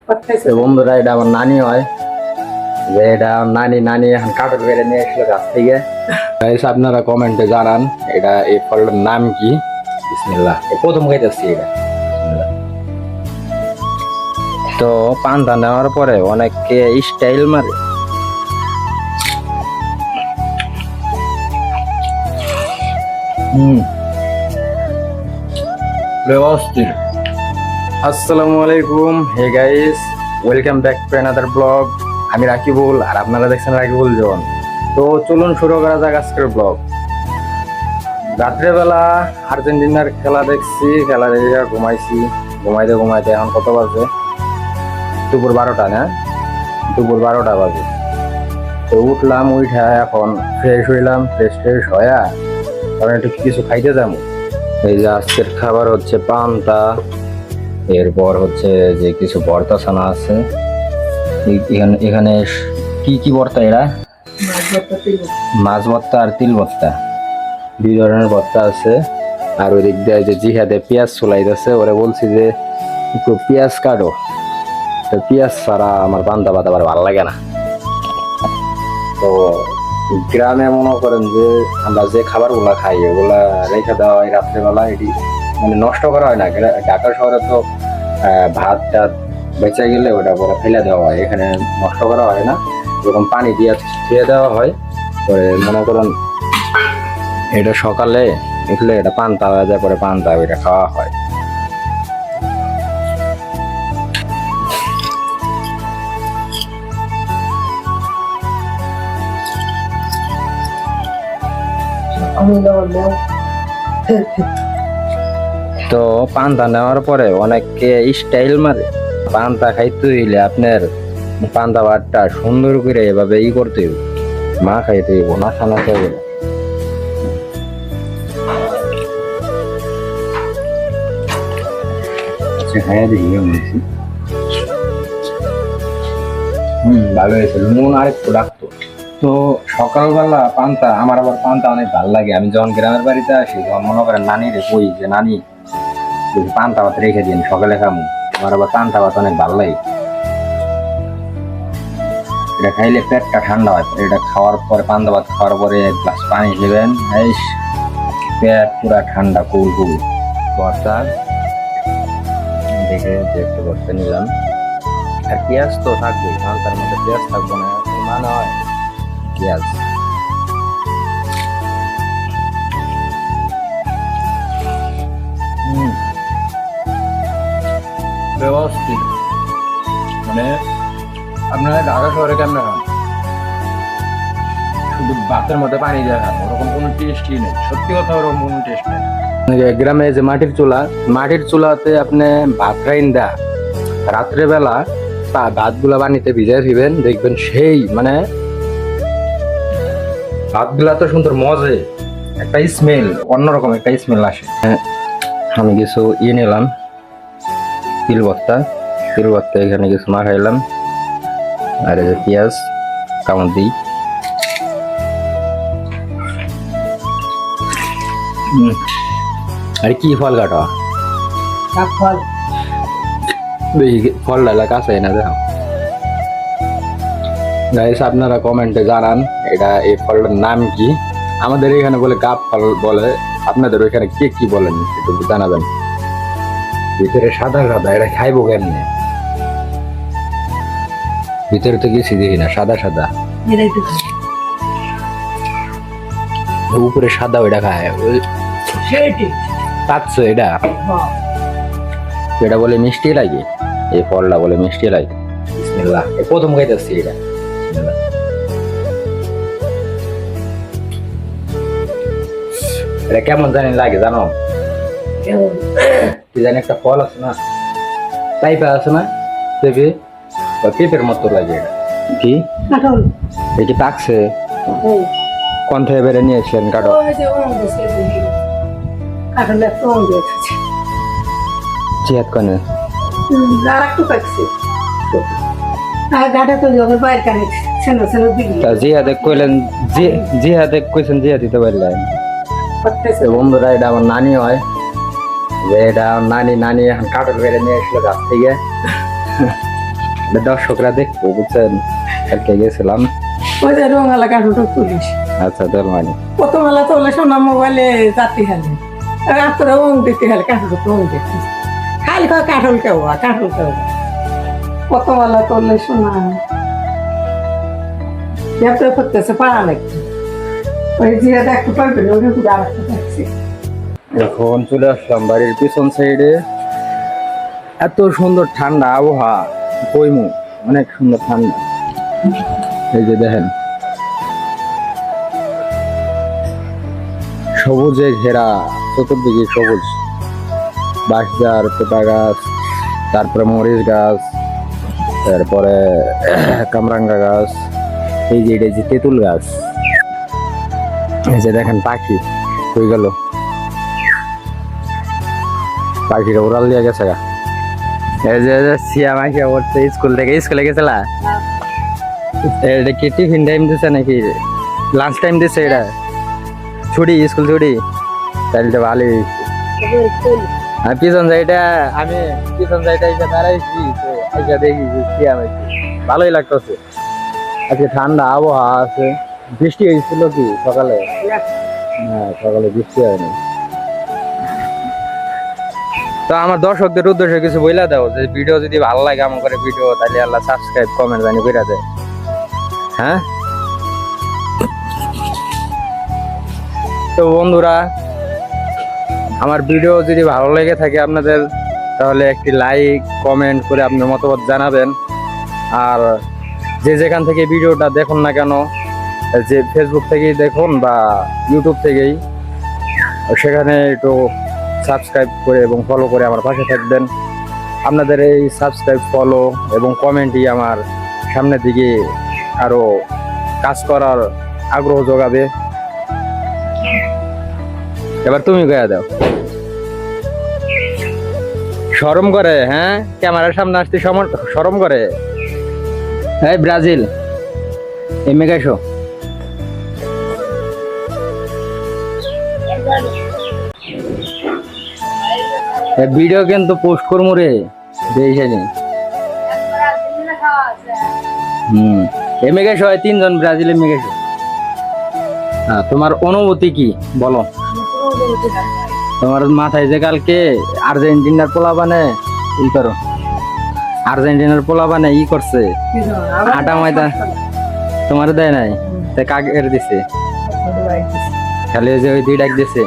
তো বন্ধুরা এটা আমার নানি হয়, যে এটা নানি নানি এখন কাটল বেড়ে নিয়ে এসলো গাছ থেকে। গাইস আপনারা কমেন্টে জানান এটা এই ফলটার নাম কি। বিসমিল্লাহ, প্রথম খাইতেছি এটা। তো পান্তা নেওয়ার পরে অনেকে স্টাইল মারে। অস্থির। আসসালামু আলাইকুম, hey guys, welcome back to another blog. আমি রাকিবুল আর আপনারা দেখছেন রাকিবুল জীবন। তো চলুন শুরু করা যাক আজকের ব্লগ। রাত্রেবেলা আর্জেন্টিনার খেলা দেখছি, খেলা দেখে ঘুমাইছি। ঘুমাইতে ঘুমাইতে এখন কত বাজে? দুপুর 12টা, না? দুপুর 12টা বাজে। তো উঠলাম, উঠা এখন ফ্রেশ হইলাম, ফ্রেশ হয়া কারণ একটু কিছু খাইতে যাবো। এই যে আজকের খাবার হচ্ছে পান্তা, এরপর হচ্ছে যে কিছু ভর্তা ছানা আছে। এখানে কি কি ভর্তা? এরা মাছ ভর্তা আর তিল ভর্তা, দুই ধরনের ভর্তা আছে। আর ওই দিক দিয়ে যে জিহাদে পেঁয়াজ চুলাইতেছে, ওরা বলছি যে একটু পেঁয়াজ কাটো। তো পেঁয়াজ ছাড়া আমার পান্তা ভাত আবার ভালো লাগে না। তো গ্রামে মনে করেন যে আমরা যে খাবার গুলা খাই ওগুলা রেখে দেওয়া হয় রাত্রেবেলা, এটি মানে নষ্ট করা হয় না। ঢাকা শহরে তো ভাত টাত বেঁচে গেলে ওটা পরে ফেলে দেওয়া হয়, এখানে নষ্ট করা হয় না, এরকম পানি দিয়ে ধুয়ে দেওয়া হয়। পরে মনে করেন এটা সকালে উঠলে এটা পান্তা হয়ে যায়, পরে পান্তা ওইটা খাওয়া হয়। তো পান্তা নেওয়ার পরে অনেকে স্টাইল মারে। পান্তা খাইতে হইলে আপনার পান্তা ভাতটা সুন্দর করে এভাবে করতে হইব, মা খাইতে হইব, না খানা খাইবে। ভালো হয়েছে, নুন আর একটু রাখতো। তো সকালবেলা পান্তা, আমার আবার পান্তা অনেক ভালো লাগে। আমি যখন গ্রামের বাড়িতে আসি, যখন মনে করেন নানিরে কই যে নানি পান্তা ভাত রেখে দিন সকালে খামু, আমার আবার পান্তা ভাত অনেক ভালো লাগে। এটা খাইলে পেটটা ঠান্ডা হয়। এটা খাওয়ার পরে, পান্তা ভাত খাওয়ার পরে এক গ্লাস পানি খেবেন, পেট পুরা ঠান্ডা, কুল কুল। ভর্তা দেখে একটু ভর্তা নিলাম। আর পেঁয়াজ তো থাকবেই, পান্তার মধ্যে পেঁয়াজ থাকবো না মানে হয়? পেঁয়াজ ব্যবস্থিত। মানে আপনারা ঢাকা শহরে কেমন খান? শুধু ভাতের মধ্যে পানি দিয়ে খান, ওরকম কোনো টেস্টই নেই। সত্যি কথা, ওরকম কোনো টেস্ট নেই। গ্রামে যে মাটির চুলাতে আপনি ভাত রাইন্দা রাত্রেবেলা ভাতগুলা পানিতে ভিজাই দিবেন, দেখবেন সেই মানে ভাতগুলা তো সুন্দর মজে, একটা স্মেল, অন্যরকম একটা স্মেল আসে। আমি কিছু নিলাম, তিল ভর্তা এখানে কিছু মাখাইলাম। আর এই যে পেঁয়াজ কামড় দিই। আর কি ফল কাটা? ফল ডালা কাছে না দেখো। গাইস আপনারা কমেন্টে জানান এটা এই ফলটার নাম কি। আমাদের এখানে বলে গাব ফল বলে, আপনাদের ওইখানে কে কি বলেন একটু জানাবেন। ভিতরে সাদা সাদা, এটা খাইবো কেমনে? ভিতরে তো কিছু দেখি না, সাদা সাদা, উপরে সাদা, ওইটা খায় পাচ্ছো? এটা বলে মিষ্টি লাগে, এই ফলটা বলে মিষ্টি লাগে। বিসমিল্লাহ, প্রথম খাইতেছি এটা। এটা কেমন জানি লাগে জানো? কি জানি একটা ফল আছে না, টাইপা আছে না, পেঁপের মতো লাগে। এটা কি? এটি পাকছে? কোন থেকে বেড়ে নিয়েছিলেন? কাটো জিহাদ কনে জিহাদে কইলেন, জিহাদে কইছেন, জিহাদ দিতে পারলেন। বন্ধুরা এটা আমার নানি হয়, যে এটা নানি নানি এখন কাটল বেড়ে নিয়ে এসলো গাছ থেকে। দর্শকরা দেখবো বুঝছেন, কালকে গেছিলাম। ওই যে রঙালা কাঠুটো তুলিস আচ্ছা তোর মানে প্রথমবেলা তোলে সোনা মোবাইলে জাতি হালে রাত্রে ওং দিতে হালে কাঠুটো ওং দেখি খালি খাওয়া কাঠল কেওয়া প্রথমবেলা তোলে সোনা এত করতেছে পাড়া লাগছে ওই যে দেখতে পারবেন ওই রুকুটা আর একটা দেখছি। এখন চলে আসলাম বাড়ির পিছন সাইডে। এত সুন্দর ঠান্ডা আবহাওয়া, কইমু অনেক সুন্দর ঠান্ডা। এই যে দেখেন সবুজে ঘেরা, চতুর্দিকে সবুজ, বাঁশঝাড়, পেঁপা গাছ, তারপরে মরিচ গাছ, তারপরে কামরাঙ্গা গাছ, এই যে এটা যে তেঁতুল গাছ। এই যে দেখেন পাখি হয়ে গেল, পাখিটা উড়াল দিয়ে গেছে গা। এই যে সিয়া মাইয়া পড়ছে স্কুল থেকে, স্কুলে গেছিলা? এটা কি টিফিন টাইম দিছে নাকি লাঞ্চ টাইম দিছে? এটা ছুটি, স্কুল ছুটি, তাহলে তো ভালোই হয়েছে। আর পিছন সাইডে আমি পিছন সাইডে এসে দাঁড়াইছি, এসে দেখি সিয়া মাইছি, ভালোই লাগতেছে। আজকে ঠান্ডা আবহাওয়া আছে। বৃষ্টি হয়েছিল কি সকালে? হ্যাঁ সকালে বৃষ্টি হয়নি। তো আমার দর্শকদের উদ্দেশ্যে কিছু বইলা দাও, যে ভিডিও যদি ভালো লাগে আমার করে ভিডিও, তাহলে আল্লাহ সাবস্ক্রাইব কমেন্ট জানি করে দেয়। হ্যাঁ তো বন্ধুরা, আমার ভিডিও যদি ভালো লেগে থাকে আপনাদের, তাহলে একটি লাইক কমেন্ট করে আপনার মতামত জানাবেন। আর যে যেখান থেকে ভিডিওটা দেখুন না কেন, যে ফেসবুক থেকেই দেখুন বা ইউটিউব থেকেই, সেখানে একটু সাবস্ক্রাইব করে এবং ফলো করে আমার পাশে থাকবেন। আপনাদের এই সাবস্ক্রাইব, ফলো এবং কমেন্টই আমার সামনের দিকে আরো কাজ করার আগ্রহ যোগাবে। এবার তুমি গয়া দাও, শরম করে? হ্যাঁ ক্যামেরার সামনে আসতে শরম করে? এই ব্রাজিল এমে গেছো? ভিডিও কিন্তু পোস্ট করবো রে, দেখে এমে গেছো? হয় তিনজন ব্রাজিল এমে গেছো। হ্যাঁ তোমার অনুভূতি কি বলো? তোমার মাথায় যে কালকে আর্জেন্টিনার পোলা বানে ই করো, আর্জেন্টিনার পোলা বানে ই করছে আটা ময়দা, তোমার দেয় নাই? কাকের দিছে খালি, ওই যে ওই দুই ডাক দিছে।